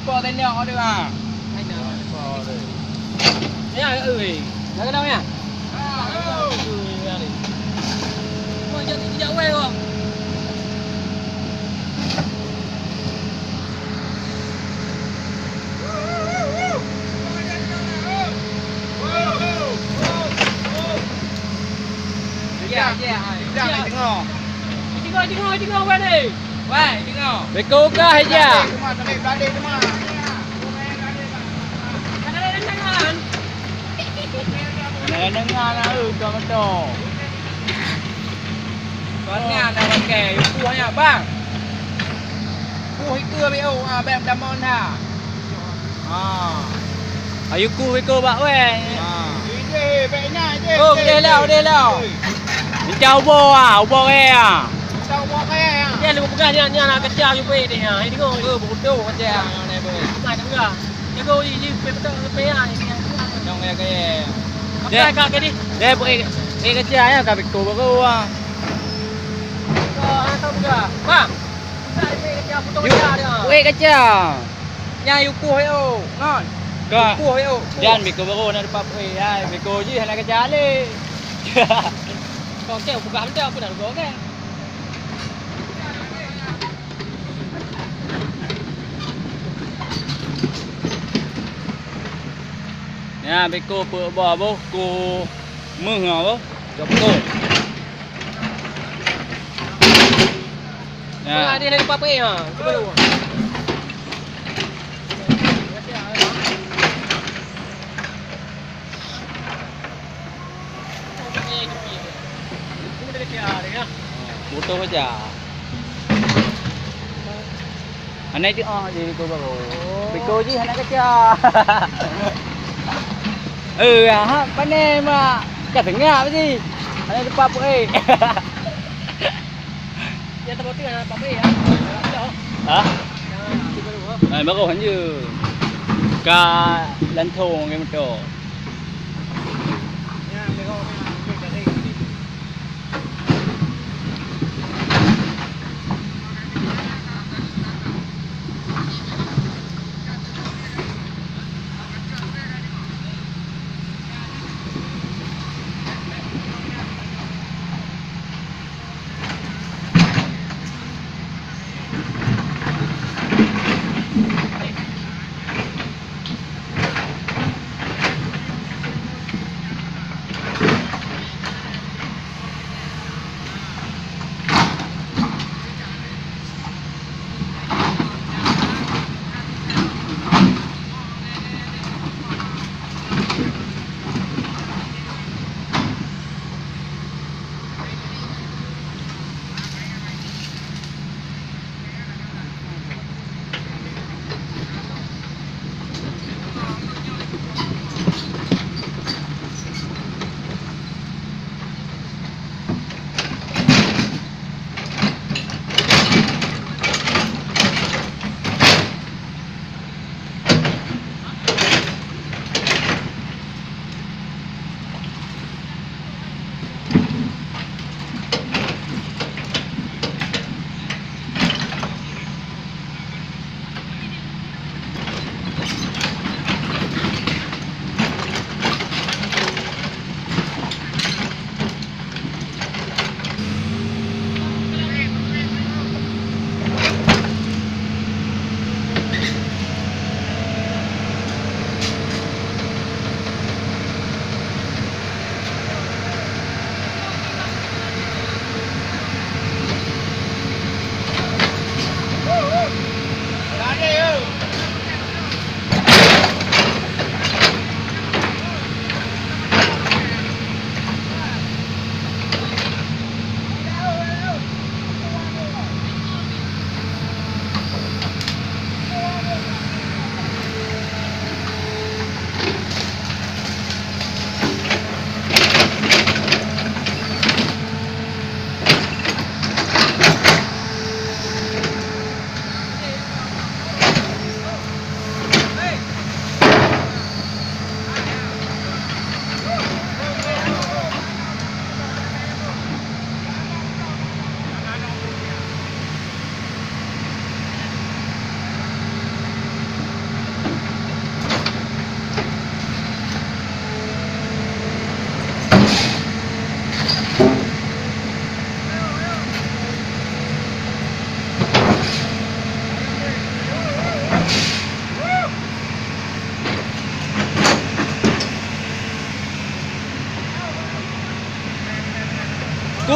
po tên nhỏ được à? Anh nào? Po rồi. Nha ơi. Là cái đâu nha? Mọi chuyện thì dạo quê không? Dạ, tiếng ngò. Tiếng ngồi quên đi. Vậy, tiếng ngò. Để cô ca hay dạ? Này nâng ngàn là cho nó trò. Con ngàn là con kẻ cua nhà bác. Cua hay cưa với âu à bèm đam môn hả? Ayo ku với cô bảo ơi. Đi vậy nha, đi. Đi nào. Đi chào bò à, bò nghe à. Sao bó cái à? Nha lu bukan nha nak kecil je pe ni ha. Ini kau. Bodoh con chè này bơi. Mai dah enggak. Ya kau ni pe betul pe ah ni. Trong cái Apa kak ke ni? đây bơi cái chè nhá, cả bị cổ vào câu à. Tahu enggak? Bang. Saya pe kecil potong dia dia. Bơi cái chè. Nhà yêu cua hay ô, ngon. Kak. Cua hay ô. Dan bị cô baru nak dapat pe. Hai, bị cô je nak kecil le. Kau kau buka benda apa dah kau kan? Nha, bị cô bữa bò bố, cô mưa ngò bố, chụp cô. Nah, dia nak dapat pe ha. Cuba dulu. Bodoh aja. Aneh tu jadi cô baru. Bị cô chứ anak kecil. Ha, pane mà cả thằng ngà cái gì? Anh đi pap ơi. Dia tak boleh nak dapat pe ya. Hả? Cuba dulu. Này bắt đầu hình như ca lãnh thổ nghe một chỗ.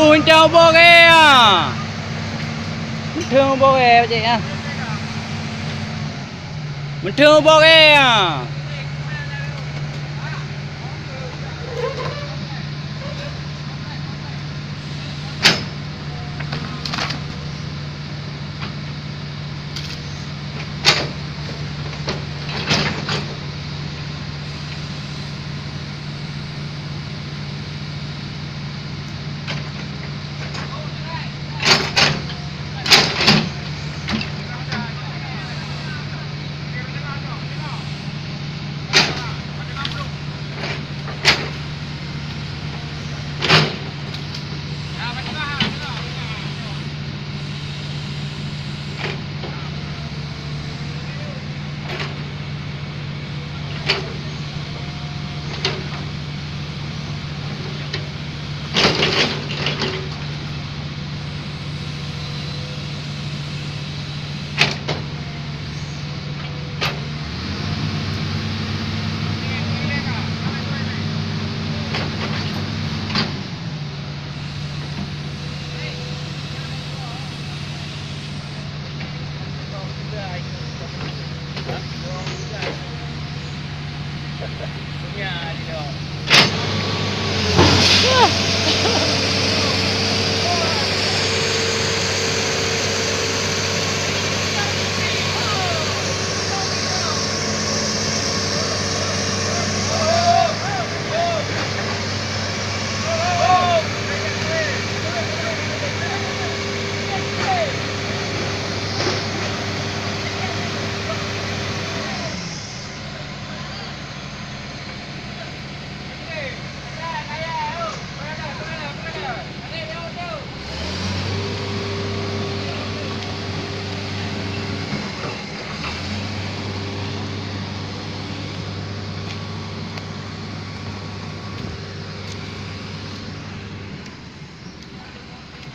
Mencau bore ah. Mencau bore cik ah. Mencau bore ah.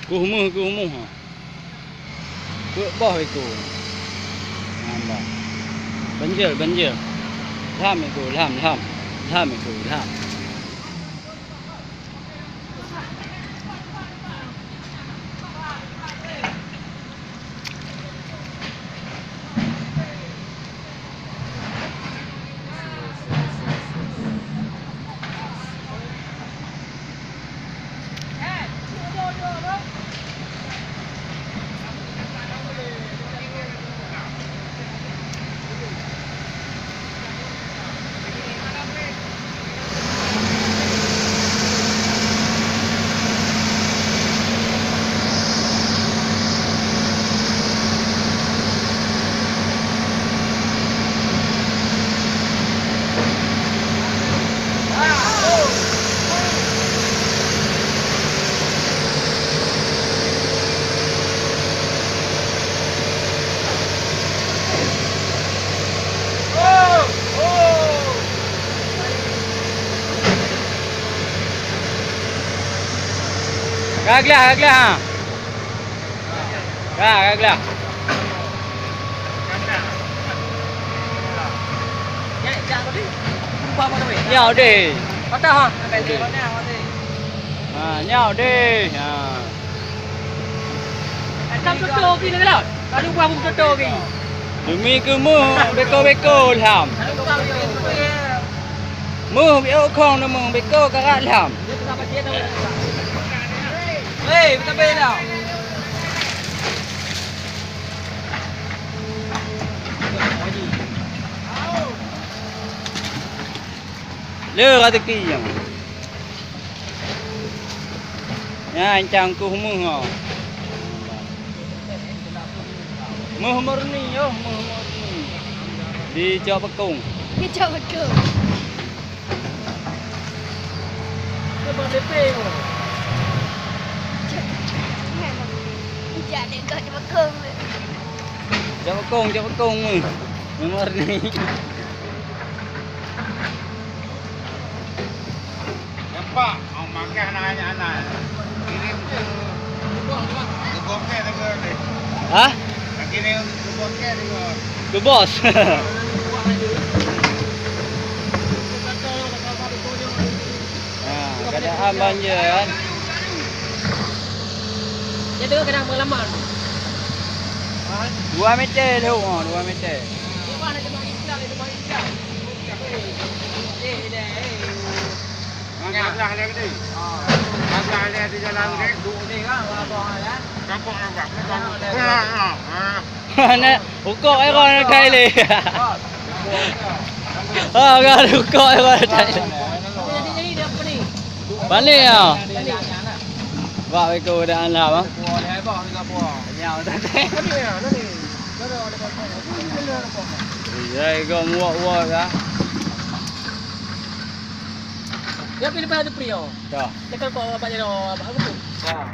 Ku humuh ha. Ku boh iku. Nampak. Banjir. Lam iku, lam iku, lam. Gaglah ha. Gaglah. Nhau đi. Có tao hả? Cái gì có nào có gì? Nhau đi. Trong cho tô kia nữa rồi. Tao đi qua vùng cho tô kì. Demi cứ mưa beko làm. Mưa bị ô không nó mưa beko các làm. Ê, ta bên nào? Lơ ra teki yang. Ya, anh ku mưa ngò. Mưa murni yo, mưa murni. Di Jawa Bekung. Di Jawa Bekung. Ke DP kok. Jadi kau Jawa Bekung. Jawa Bekung mưa murni. Pak, orang makan anak-anak. Kirim ke Bokeh juga ni. Hah? Kirim ke Bokeh juga. Ke bos. Keadaan banjir kan. Dia tengok kadang pengalaman. 2 meter tu, 2 meter. Dia mana dia main Islam, dia main Islam. Agak dia gede. Agak dia di jalan ni. Duk ni kan, abang kan. Kampung nampak. Nak ukok ai kau nak kai le. Kan ukok ai kau nak kai. Jadi dia apa ni? Balik ah. Balik kan. Wah, ko dah lah bang. Buah dia abang dengan buah. Nyau tak. Ni ah, ni. Ada. Ya, kau muak dah. Dia pilih pada prio. Dah. Dekat kau apa jadi apa aku tu? Bang.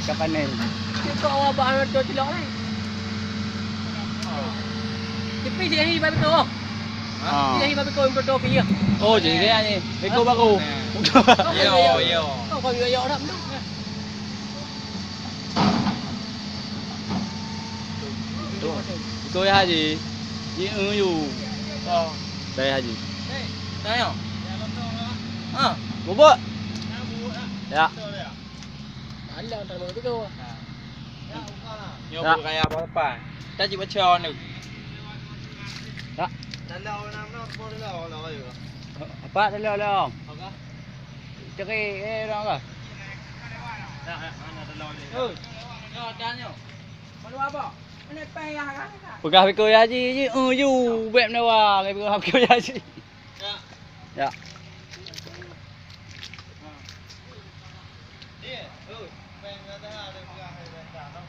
Kapan ni? Kau apa anak tu cilok ni? Tapi dia ni babi kau. Dia ni babi kau yang berdoa dia. Oh, jadi dia ni. Beko baru. Yo. Kau yo dah tu. Beko ya haji. Ji yu. Saya haji. Tanya. Bubuk. Ya. Alah tak mau tu. Ya. Nyoba kayak apa? Tak jibat cion ni. Tak. Dalau nama boleh lah ayo. Apa dalam dalam? Cari orang ke? Mana dalau ni? Yo tanya. Malu apa? Ini payah kan? Pegah beko ya haji. Ji yu beb ni wah. Pegah beko ya haji. Ya. Dia, pengen dah ada pegang dah.